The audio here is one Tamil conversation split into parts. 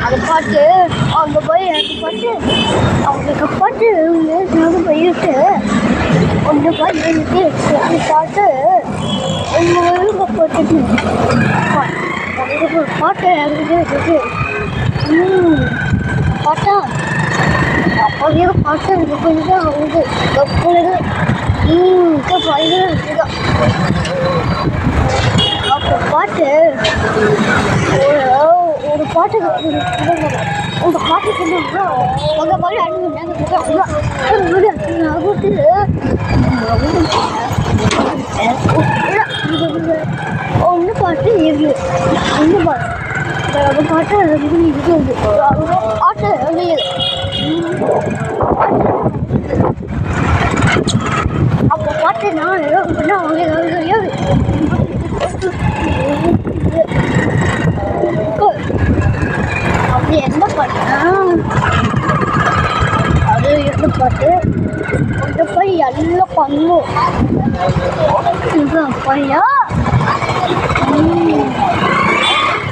அதை பாட்டு அவங்க போய் எனக்கு பாட்டு அவங்களுக்கு பாட்டு போயிட்டு ஒன்று பாட்டு அது பாட்டு அவங்க போட்டுட்டு அவங்களுக்கு ஒரு பாட்டு இருக்கு பாட்டா அப்போதைய பாட்டு எனக்கு கொஞ்சம் அவங்க எப்பொழுது அப்போ பாட்டு ஒரு பாட்டு உங்க பாட்டு உங்க மாதிரி ஒன்று பாட்டு இது ஒன்று பாட்டு பாட்டு இது பாட்டு அப்போ பாட்டு நான் அப்படி என்ன பாட்டுனா அது என்ன பாட்டு கொண்டு போய் எல்லாம் பண்ணும் பையா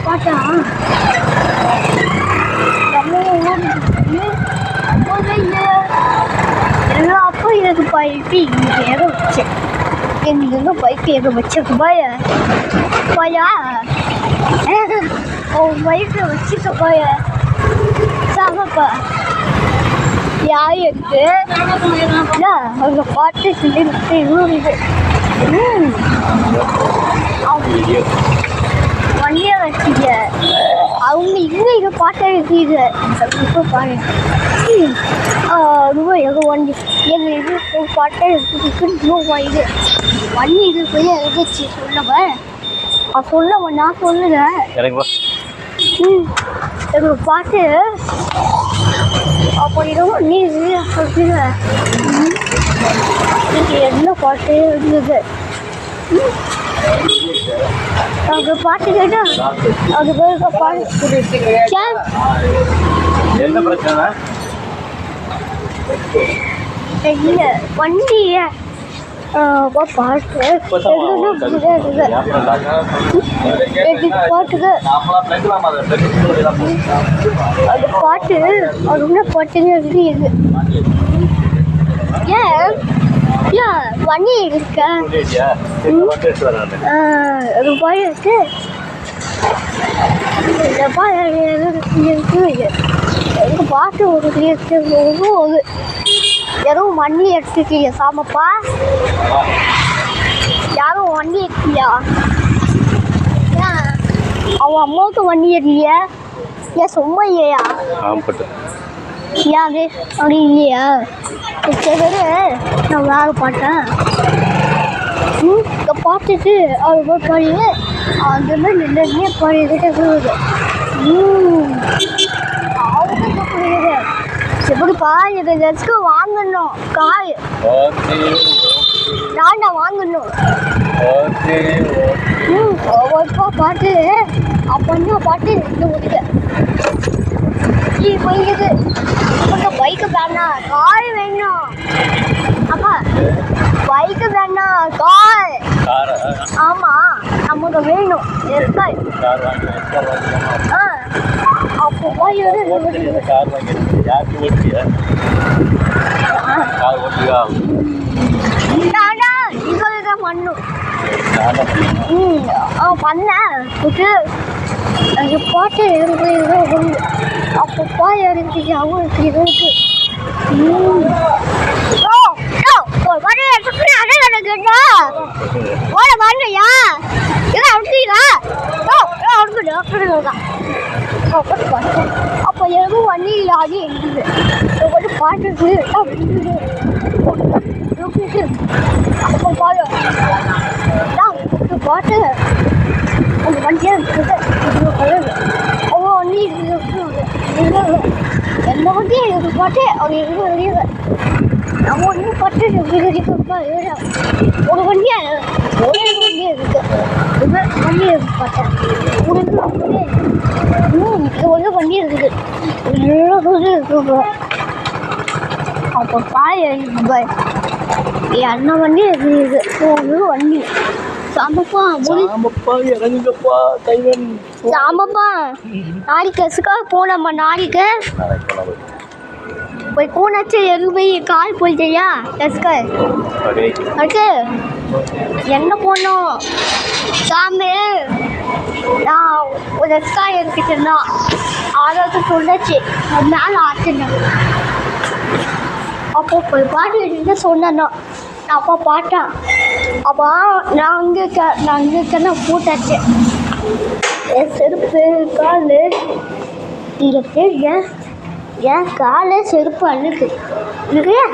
பாட்டா அப்போ எனக்கு போயிட்டு இங்கே ஏதோ வச்சேன் எங்க பைக்கு ஏதோ வச்சிருக்கு பாயா பாயா உன் பைக்கை வச்சுக்க பாயா சாமப்பா யார் எடுத்து அவங்க பாட்டு சொல்லிட்டு வண்டியை வச்சுக்க அவங்க இங்கே பாட்டை எழுதிது இப்போ பாரு ரொம்ப எங்கள் வண்டி எங்கள் இது பாட்டை எடுத்துக்கிட்டு இது வண்டி இது போய் எழுதிச்சு சொல்லவன் சொல்லவன் நான் சொல்லுறேன் எங்கள் பாட்டு அப்போ இதுவும் நீ சொல்லுங்க என்ன பாட்டு இருந்தது அவங்க பாட்டு கேட்டா அது பாட்டு இல்லை வண்டிய பாட்டு பாட்டுக்கு அது பாட்டு அது என்ன பாட்டுன்னு இருக்குது ஏன் வண்டி இருக்க அது போயிருக்கு எங்க பாட்டு ஒரு யாரும் வண்டி எடுத்துக்கீங்க சாமப்பா யாரும் வண்டி எடுத்தியா அவன் அம்மாவுக்கு வண்டி எடுக்கலையா ஏன் சும்மா இல்லையா ஏன் அப்படி இல்லையா சரி நான் வேலை பாட்டேன் பார்த்துட்டு அது பாடி அந்த மாதிரி நின்று பாடிக்கிட்டே போகுது புரியுது எப்படிப்பா இதை ஏதாச்சும் வாங்கணும் காய் நான்டா வாங்கணும் ஒவ்வொருப்பா பாட்டு அப்போ பாட்டு இந்த முடிக்க போயிடுது அப்போ பைக்கு வேணாம் காய் வேணும் அப்பா பைக்கு வேணாம் காய் ஆமாம் நமக்கு வேணும் எஸ்காய் அப்போ போயிடுது இதான் பண்ணும் பண்ணேன் அது பாட்டு இருக்கு அப்போ பாய் இருந்துச்சு அவங்களுக்கு இருக்கு வரலையா அப்போ எதுவும் வண்டி இல்லாது இருந்தது பாட்டு அப்போ பாட்டு அந்த வண்டியாக இருக்குது அவ்வளோ வண்டி இருக்குது எந்த வண்டியும் எனக்கு பாட்டு அவங்க எதுவும் வெளியே நம்ம ஒன்றும் பாட்டு ஒரு வண்டியா ஒரே வண்டியே இருக்கு வண்டி இருக்கு பார்த்தேன் ஒரு வண்டி இருக்குது இருக்கு அப்போ பாய் அண்ணன் வண்டி இருக்குது ஒரு வண்டி சாம்பப்பா இறங்குங்கப்பா தைவன் ஆமாப்பா நாளைக்கு எசுக்காக போனோம்மா நாளைக்கு போய் கூனாச்சு எங்கே போய் கால் போயிட்டியா எஸ்க அதுக்கு எங்கே போனோம் சாமி நான் ஒரு எஸ்கா எடுத்துட்டேன்னா ஆரோக்கிய சொன்னாச்சு மேலே ஆச்சுனேன் அப்போ போய் பாட்டு எடுத்து சொன்னேன்னா அப்போ பாட்டேன் அப்போ நான் அங்கே இருக்கேன்னா போட்டாச்சு என் செருப்பு கால் இங்கே பேர் ஏன் காலை செருப்பு அழுக்கு இல்லையா